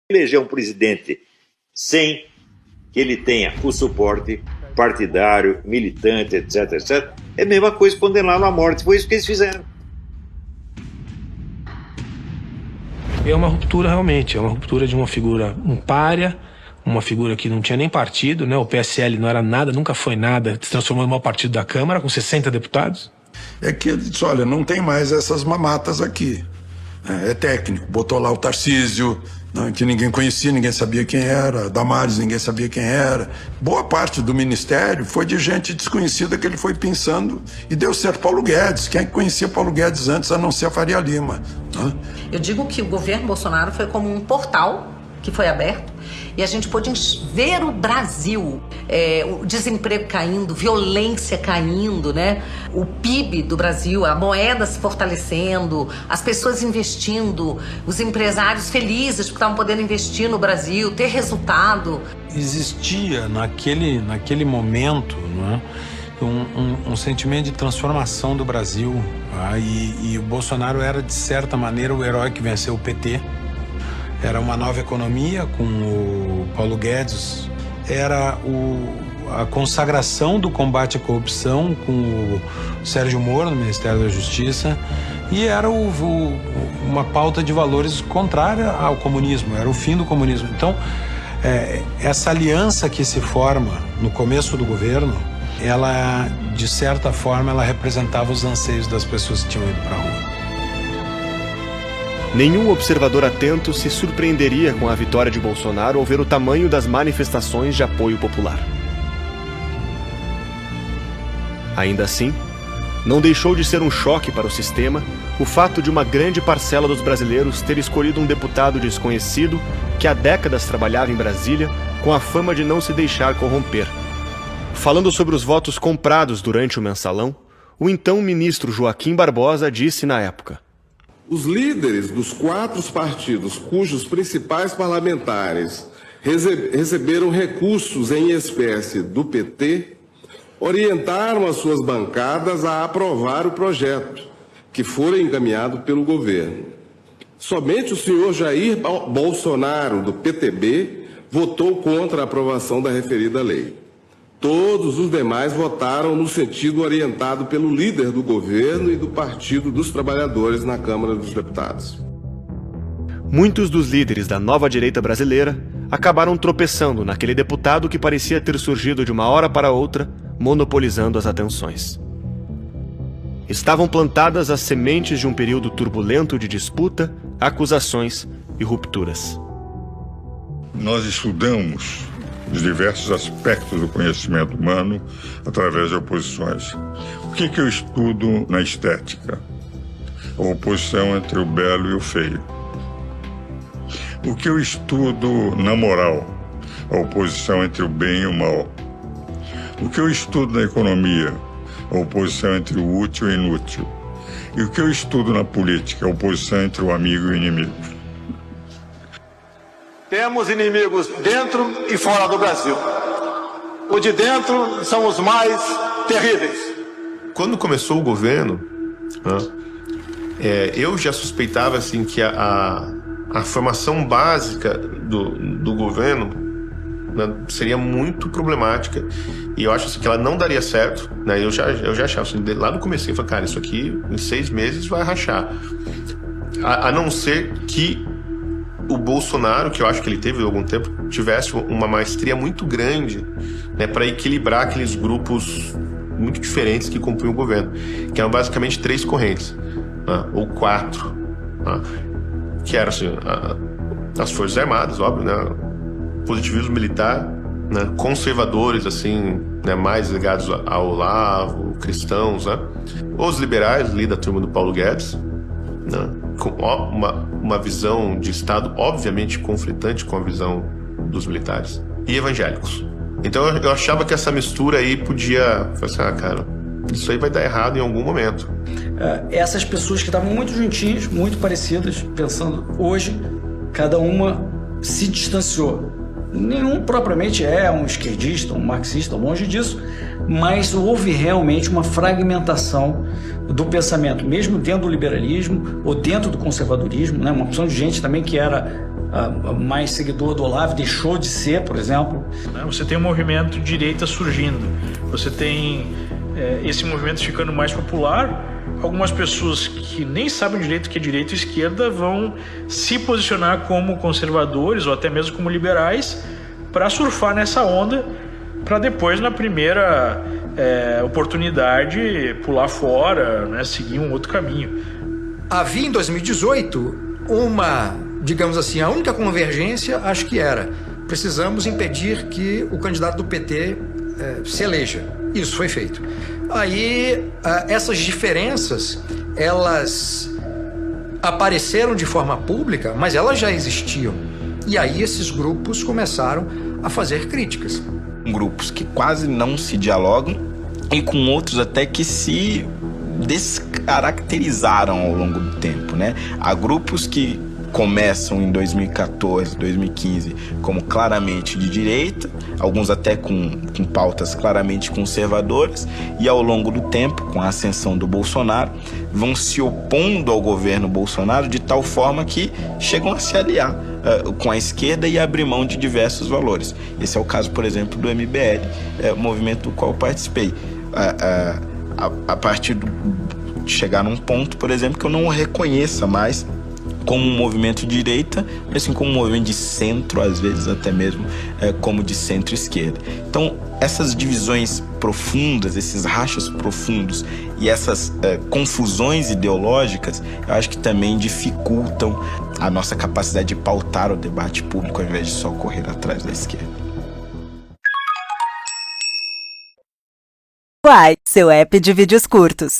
eleger um presidente sem que ele tenha o suporte partidário, militante, etc, etc, é a mesma coisa que condená-lo à morte. Foi isso que eles fizeram. É uma ruptura realmente, é uma ruptura de uma figura, um pária, uma figura que não tinha nem partido, né? O PSL não era nada, nunca foi nada, se transformou no maior partido da Câmara, com 60 deputados. É que ele disse, olha, não tem mais essas mamatas aqui. É técnico, botou lá o Tarcísio, que ninguém conhecia, ninguém sabia quem era, Damares, ninguém sabia quem era. Boa parte do ministério foi de gente desconhecida que ele foi pensando e deu certo. Paulo Guedes, quem é que conhecia Paulo Guedes antes a não ser a Faria Lima? Eu digo que o governo Bolsonaro foi como um portal que foi aberto e a gente pôde ver o Brasil, o desemprego caindo, violência caindo, né? O PIB do Brasil, a moeda se fortalecendo, as pessoas investindo, os empresários felizes porque estavam podendo investir no Brasil, ter resultado. Existia naquele momento, não é? Um sentimento de transformação do Brasil, e o Bolsonaro era, de certa maneira, o herói que venceu o PT. Era uma nova economia com o Paulo Guedes, era a consagração do combate à corrupção com o Sérgio Moro no Ministério da Justiça, e era uma pauta de valores contrária ao comunismo, era o fim do comunismo. Então, essa aliança que se forma no começo do governo, ela, de certa forma, ela representava os anseios das pessoas que tinham ido para a rua. Nenhum observador atento se surpreenderia com a vitória de Bolsonaro ao ver o tamanho das manifestações de apoio popular. Ainda assim, não deixou de ser um choque para o sistema o fato de uma grande parcela dos brasileiros ter escolhido um deputado desconhecido que há décadas trabalhava em Brasília com a fama de não se deixar corromper. Falando sobre os votos comprados durante o mensalão, o então ministro Joaquim Barbosa disse na época: os líderes dos 4 partidos cujos principais parlamentares receberam recursos em espécie do PT orientaram as suas bancadas a aprovar o projeto, que foi encaminhado pelo governo. Somente o senhor Jair Bolsonaro, do PTB, votou contra a aprovação da referida lei. Todos os demais votaram no sentido orientado pelo líder do governo e do Partido dos Trabalhadores na Câmara dos Deputados. Muitos dos líderes da nova direita brasileira acabaram tropeçando naquele deputado que parecia ter surgido de uma hora para outra, monopolizando as atenções. Estavam plantadas as sementes de um período turbulento de disputa, acusações e rupturas. Nós estudamos os diversos aspectos do conhecimento humano através de oposições. O que eu estudo na estética? A oposição entre o belo e o feio. O que eu estudo na moral? A oposição entre o bem e o mal. O que eu estudo na economia? A oposição entre o útil e o inútil. E o que eu estudo na política? A oposição entre o amigo e o inimigo. Temos inimigos dentro e fora do Brasil. Os de dentro são os mais terríveis. Quando começou o governo, eu já suspeitava assim, que a formação básica do governo, né, seria muito problemática. E eu acho assim, que ela não daria certo. Né? Eu já achava assim, lá no começo, eu falei, cara, isso aqui em 6 meses vai rachar. A não ser que o Bolsonaro, que eu acho que ele teve há algum tempo, tivesse uma maestria muito grande, né, para equilibrar aqueles grupos muito diferentes que compunham o governo, que eram basicamente 3 correntes, né, ou 4, né, que eram assim, as Forças Armadas, óbvio, né, positivismo militar, né, conservadores, assim, né, mais ligados ao Olavo, cristãos, né, os liberais, ali da turma do Paulo Guedes, né, com uma visão de Estado obviamente conflitante com a visão dos militares, e evangélicos. Então eu achava que essa mistura aí podia... cara, isso aí vai dar errado em algum momento. Essas pessoas que estavam muito juntinhas, muito parecidas, pensando hoje, cada uma se distanciou. Nenhum propriamente é um esquerdista, um marxista, longe disso, mas houve realmente uma fragmentação do pensamento, mesmo dentro do liberalismo ou dentro do conservadorismo, né? Uma opção de gente também que era mais seguidor do Olavo, deixou de ser, por exemplo. Você tem um movimento de direita surgindo, você tem esse movimento ficando mais popular. Algumas pessoas que nem sabem direito o que é direita e esquerda vão se posicionar como conservadores ou até mesmo como liberais para surfar nessa onda, para depois, na primeira oportunidade, pular fora, né, seguir um outro caminho. Havia em 2018 digamos assim, a única convergência, acho que era: precisamos impedir que o candidato do PT se eleja. Isso foi feito. Aí, essas diferenças, elas apareceram de forma pública, mas elas já existiam. E aí esses grupos começaram a fazer críticas. Grupos que quase não se dialogam e com outros até que se descaracterizaram ao longo do tempo, né? Há grupos que começam em 2014, 2015 como claramente de direita, alguns até com pautas claramente conservadoras, e ao longo do tempo, com a ascensão do Bolsonaro, vão se opondo ao governo Bolsonaro de tal forma que chegam a se aliar com a esquerda e abrir mão de diversos valores. Esse é o caso, por exemplo, do MBL, movimento do qual eu participei. A partir de chegar num ponto, por exemplo, que eu não o reconheça mais como um movimento de direita, mas sim como um movimento de centro, às vezes até mesmo como de centro-esquerda. Então, essas divisões profundas, esses rachas profundos e essas confusões ideológicas, eu acho que também dificultam a nossa capacidade de pautar o debate público ao invés de só correr atrás da esquerda. Uai, seu app de vídeos curtos.